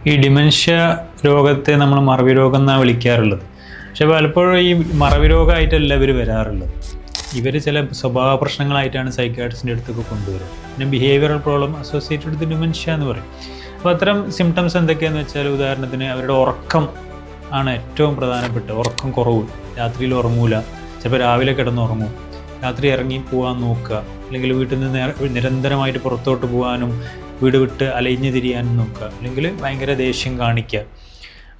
ഈ ഡിമെൻഷ്യ രോഗത്തെ നമ്മൾ മറവി രോഗം എന്നാണ് വിളിക്കാറുള്ളത്. പക്ഷെ പലപ്പോഴും ഈ മറവി രോഗമായിട്ടല്ല ഇവർ വരാറുള്ളത്. ഇവർ ചില സ്വഭാവ പ്രശ്നങ്ങളായിട്ടാണ് സൈക്കാട്രിസ്റ്റിൻ്റെ അടുത്തൊക്കെ കൊണ്ടുവരിക. പിന്നെ behavioural problem associated with dementia എന്ന് പറയും. അപ്പോൾ അത്തരം സിംറ്റംസ് എന്തൊക്കെയാണെന്ന് വെച്ചാൽ, ഉദാഹരണത്തിന് അവരുടെ ഉറക്കം ആണ് ഏറ്റവും പ്രധാനപ്പെട്ട. ഉറക്കം കുറവ്, രാത്രിയിൽ ഉറങ്ങൂല, ചിലപ്പോൾ രാവിലെ കിടന്നുറങ്ങും, രാത്രി ഇറങ്ങി പോകാൻ നോക്കുക, അല്ലെങ്കിൽ വീട്ടിൽ നിന്ന് നിരന്തരമായിട്ട് പുറത്തോട്ട് പോകാനും വീട് വിട്ട് അലയിഞ്ഞ് തിരിയാനും നോക്കുക, അല്ലെങ്കിൽ ഭയങ്കര ദേഷ്യം കാണിക്കുക,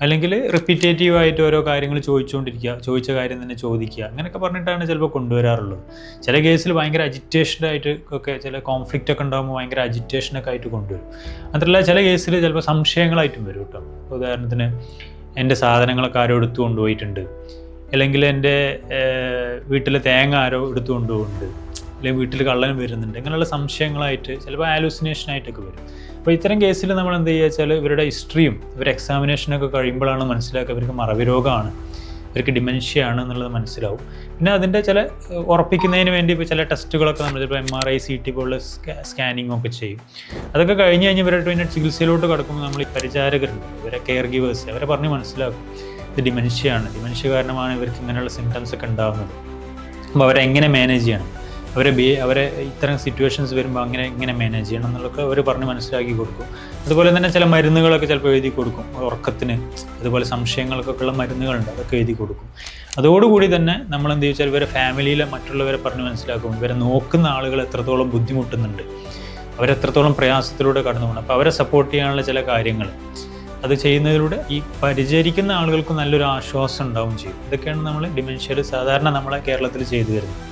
അല്ലെങ്കിൽ റിപ്പീറ്റേറ്റീവായിട്ട് ഓരോ കാര്യങ്ങൾ ചോദിച്ചുകൊണ്ടിരിക്കുക, ചോദിച്ച കാര്യം തന്നെ ചോദിക്കുക, അങ്ങനെയൊക്കെ പറഞ്ഞിട്ടാണ് ചിലപ്പോൾ കൊണ്ടുവരാറുള്ളത്. ചില കേസിൽ ഭയങ്കര അജിറ്റേഷനായിട്ട് ഒക്കെ, ചില കോൺഫ്ലിക്റ്റ് ഒക്കെ ഉണ്ടാകുമ്പോൾ ഭയങ്കര അജിറ്റേഷനൊക്കെ ആയിട്ട് കൊണ്ടുവരും. മാത്രമല്ല ചില കേസിൽ ചിലപ്പോൾ സംശയങ്ങളായിട്ടും വരും കേട്ടോ. ഉദാഹരണത്തിന്, എൻ്റെ സാധനങ്ങളൊക്കെ ആരോ എടുത്തു കൊണ്ടുപോയിട്ടുണ്ട്, അല്ലെങ്കിൽ എൻ്റെ വീട്ടിലെ തേങ്ങ ആരോ എടുത്തു കൊണ്ടുപോകുന്നുണ്ട്, അല്ലെങ്കിൽ വീട്ടിൽ കള്ളൻ വരുന്നുണ്ട്, ഇങ്ങനെയുള്ള സംശയങ്ങളായിട്ട് ചിലപ്പോൾ ആലൂസിനേഷനായിട്ടൊക്കെ വരും. അപ്പോൾ ഇത്തരം കേസിൽ നമ്മൾ എന്ത് ചെയ്യുക വെച്ചാൽ, ഇവരുടെ ഹിസ്റ്ററിയും ഇവർ എക്സാമിനേഷനൊക്കെ കഴിയുമ്പോഴാണ് മനസ്സിലാക്കുക ഇവർക്ക് മറവി രോഗമാണ്, ഇവർക്ക് ഡിമെൻഷ്യ ആണ് എന്നുള്ളത് മനസ്സിലാവും. പിന്നെ അതിൻ്റെ ചില ഉറപ്പിക്കുന്നതിന് വേണ്ടി ഇപ്പോൾ ചില ടെസ്റ്റുകളൊക്കെ നമ്മൾ ചിലപ്പോൾ MRI CT പോലുള്ള സ്കാനിങ് ഒക്കെ ചെയ്യും. അതൊക്കെ കഴിഞ്ഞ് ഇവരുടെ പിന്നെ ചികിത്സയിലോട്ട് കിടക്കുമ്പോൾ നമ്മൾ ഈ പരിചാരകരുണ്ട്, ഇവരെ കെയർ ഗീവേഴ്സ്, അവരെ പറഞ്ഞ് മനസ്സിലാക്കും ഇത് ഡിമെൻഷ്യ ആണ്, ഡിമെൻഷ്യ കാരണമാണ് ഇവർക്ക് ഇങ്ങനെയുള്ള സിംറ്റംസ് ഒക്കെ ഉണ്ടാകുന്നത്. അപ്പോൾ അവരെങ്ങനെ മാനേജ് ചെയ്യണം, അവരെ ഇത്തരം സിറ്റുവേഷൻസ് വരുമ്പോൾ എങ്ങനെ മാനേജ് ചെയ്യണം എന്നുള്ളതൊക്കെ അവർ പറഞ്ഞ് മനസ്സിലാക്കി കൊടുക്കും. അതുപോലെ തന്നെ ചില മരുന്നുകളൊക്കെ ചിലപ്പോൾ എഴുതി കൊടുക്കും, ഉറക്കത്തിന്, അതുപോലെ സംശയങ്ങൾക്കൊക്കെ ഉള്ള മരുന്നുകളുണ്ട്, അതൊക്കെ എഴുതി കൊടുക്കും. അതോടുകൂടി തന്നെ നമ്മൾ എന്ത് ചോദിച്ചാൽ ഇവരെ ഫാമിലിയിലെ മറ്റുള്ളവരെ പറഞ്ഞ് മനസ്സിലാക്കും, ഇവരെ നോക്കുന്ന ആളുകൾ എത്രത്തോളം ബുദ്ധിമുട്ടുന്നുണ്ട്, അവരെത്രത്തോളം പ്രയാസത്തിലൂടെ കടന്നു പോകണം. അപ്പോൾ അവരെ സപ്പോർട്ട് ചെയ്യാനുള്ള ചില കാര്യങ്ങൾ അത് ചെയ്യുന്നതിലൂടെ ഈ പരിചരിക്കുന്ന ആളുകൾക്ക് നല്ലൊരു ആശ്വാസം ഉണ്ടാവും ചെയ്യും. ഇതൊക്കെയാണ് നമ്മൾ ഡിമെൻഷ്യയിൽ സാധാരണ നമ്മളെ കേരളത്തിൽ ചെയ്തു വരുന്നത്.